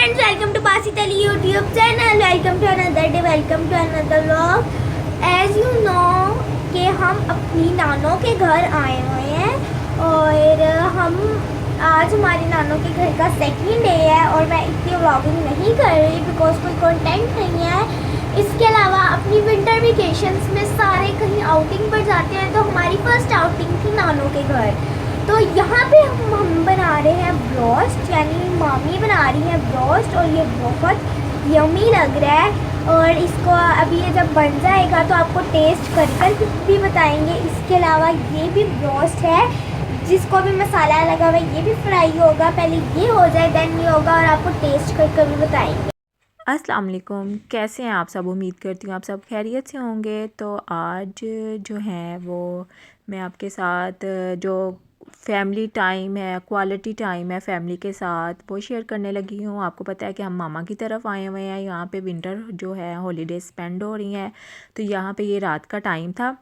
friends, welcome to Basit Ali YouTube channel. Welcome to another day. Welcome to another vlog. As you know कि हम अपनी नानों के घर आए हुए हैं और हम आज हमारी नानों के घर का सेकंड डे है और मैं इतनी व्लॉगिंग नहीं कर रही बिकॉज कोई कंटेंट नहीं है। इसके अलावा अपनी विंटर वेकेशंस में सारे कहीं आउटिंग पर जाते हैं, तो हमारी फर्स्ट आउटिंग थी नानों के घर। तो यहाँ पे हम बना रहे हैं ब्रोस्ट, यानी मामी बना रही है ब्रोस्ट और ये बहुत यमी लग रहा है। और इसको अभी ये जब बन जाएगा तो आपको टेस्ट कर कर भी बताएंगे। इसके अलावा ये भी ब्रोस्ट है जिसको भी मसाला लगा हुआ है, ये भी फ्राई होगा। पहले ये हो जाए देन ये होगा और आपको टेस्ट कर कर भी बताएंगे। अस्सलाम वालेकुम, कैसे हैं आप सब? उम्मीद करती हूँ आप सब खैरियत से होंगे। तो आज जो है वो मैं आपके साथ जो फैमिली टाइम है, क्वालिटी टाइम है फैमिली के साथ, वो शेयर करने लगी हूँ। आपको पता है कि हम मामा की तरफ आए हुए हैं, यहाँ पे विंटर जो है हॉलीडे स्पेंड हो रही हैं। तो यहाँ पे ये रात का टाइम था,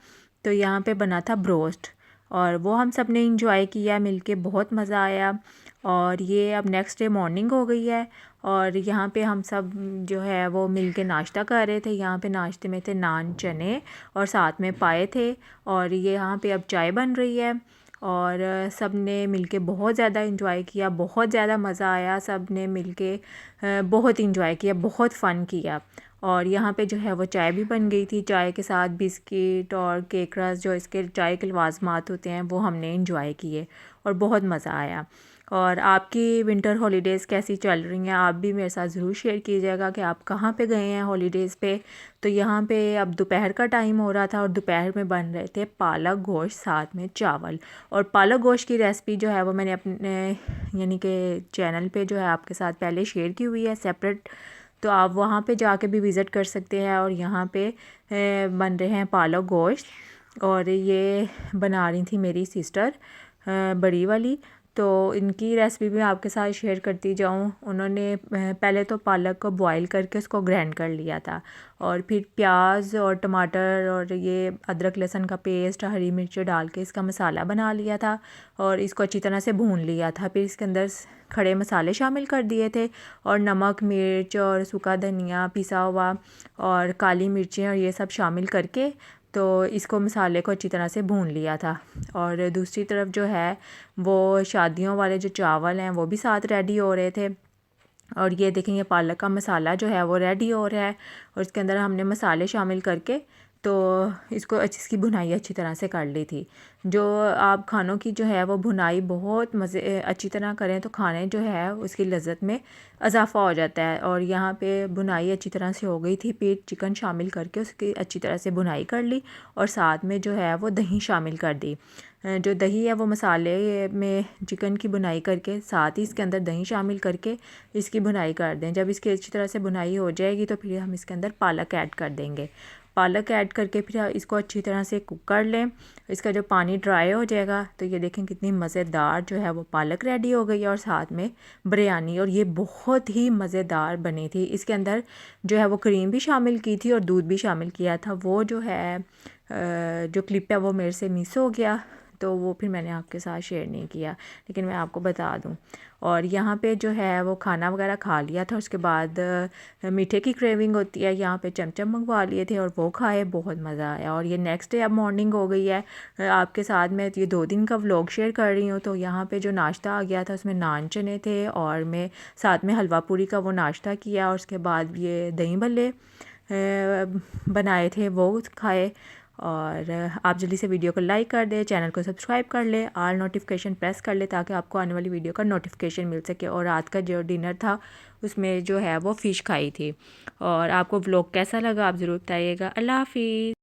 तो यहाँ पे बना था ब्रोस्ट और वो हम सब ने इंजॉय किया मिलके, बहुत मज़ा आया। और ये अब नेक्स्ट डे मॉर्निंग हो गई है और यहाँ पे हम सब जो है वो मिल के नाश्ता कर रहे थे। यहाँ पे नाश्ते में थे नान, चने और साथ में पाए थे। और ये यहाँ पे अब चाय बन रही है और सब ने मिल के बहुत ज़्यादा इंजॉय किया, बहुत ज़्यादा मज़ा आया। सब ने मिल के बहुत इंजॉय किया, बहुत फ़न किया। और यहाँ पे जो है वो चाय भी बन गई थी, चाय के साथ बिस्किट और केक रस जो इसके चाय के लवाजमात होते हैं वो हमने इंजॉय किए और बहुत मज़ा आया। और आपकी विंटर हॉलीडेज़ कैसी चल रही हैं? आप भी मेरे साथ ज़रूर शेयर कीजिएगा कि आप कहाँ पे गए हैं हॉलीडेज़ पे। तो यहाँ पे अब दोपहर का टाइम हो रहा था और दोपहर में बन रहे थे पालक गोश्त साथ में चावल। और पालक गोश्त की रेसिपी जो है वो मैंने अपने यानी कि चैनल पे जो है आपके साथ पहले शेयर की हुई है सेपरेट, तो आप वहाँ पे जाके भी विज़िट कर सकते हैं। और यहाँ पे बन रहे हैं पालक गोश्त और ये बना रही थी मेरी सिस्टर बड़ी वाली। तो इनकी रेसिपी भी आपके साथ शेयर करती जाऊँ। उन्होंने पहले तो पालक को बॉईल करके उसको ग्राइंड कर लिया था और फिर प्याज और टमाटर और ये अदरक लहसुन का पेस्ट, हरी मिर्च डाल के इसका मसाला बना लिया था और इसको अच्छी तरह से भून लिया था। फिर इसके अंदर खड़े मसाले शामिल कर दिए थे और नमक, मिर्च और सूखा धनिया पिसा हुआ और काली मिर्चें और ये सब शामिल करके तो इसको मसाले को अच्छी तरह से भून लिया था। और दूसरी तरफ जो है वो शादियों वाले जो चावल हैं वो भी साथ रेडी हो रहे थे। और ये देखें, ये पालक का मसाला जो है वो रेडी हो रहा है और इसके अंदर हमने मसाले शामिल करके तो इसको इसकी भुनाई अच्छी तरह से कर ली थी। जो आप खानों की जो है वो भुनाई बहुत मज़े अच्छी तरह करें तो खाने जो है उसकी लज़्ज़त में इजाफ़ा हो जाता है। और यहाँ पे भुनाई अच्छी तरह से हो गई थी, फिर चिकन शामिल करके उसकी अच्छी तरह से भुनाई कर ली और साथ में जो है वो दही शामिल कर दी। जो दही है वो मसाले में चिकन की भुनाई करके साथ ही इसके अंदर दही शामिल करके इसकी भुनाई कर दें। जब इसकी अच्छी तरह से भुनाई हो जाएगी तो फिर हम इसके अंदर पालक ऐड कर देंगे। पालक ऐड करके फिर इसको अच्छी तरह से कुक कर लें। इसका जो पानी ड्राई हो जाएगा तो ये देखें कितनी मज़ेदार जो है वो पालक रेडी हो गई है और साथ में बिरयानी। और ये बहुत ही मज़ेदार बनी थी। इसके अंदर जो है वो क्रीम भी शामिल की थी और दूध भी शामिल किया था। वो जो है जो क्लिप है वो मेरे से मिस हो गया तो वो फिर मैंने आपके साथ शेयर नहीं किया, लेकिन मैं आपको बता दूं। और यहाँ पे जो है वो खाना वगैरह खा लिया था, उसके बाद मीठे की क्रेविंग होती है, यहाँ पे चमचम मंगवा लिए थे और वो खाए, बहुत मज़ा आया। और ये नेक्स्ट डे अब मॉर्निंग हो गई है। आपके साथ मैं ये 2 दिन का व्लॉग शेयर कर रही हूँ। तो यहाँ पे जो नाश्ता आ गया था उसमें नान चने थे और मैं साथ में हलवा पूरी का वो नाश्ता किया और उसके बाद ये दही भल्ले बनाए थे वो खाए। और आप जल्दी से वीडियो को लाइक कर दें, चैनल को सब्सक्राइब कर लें, ऑल नोटिफिकेशन प्रेस कर लें ताकि आपको आने वाली वीडियो का नोटिफिकेशन मिल सके। और रात का जो डिनर था उसमें जो है वो फ़िश खाई थी। और आपको व्लॉग कैसा लगा आप ज़रूर बताइएगा। अल्लाह हाफिज़।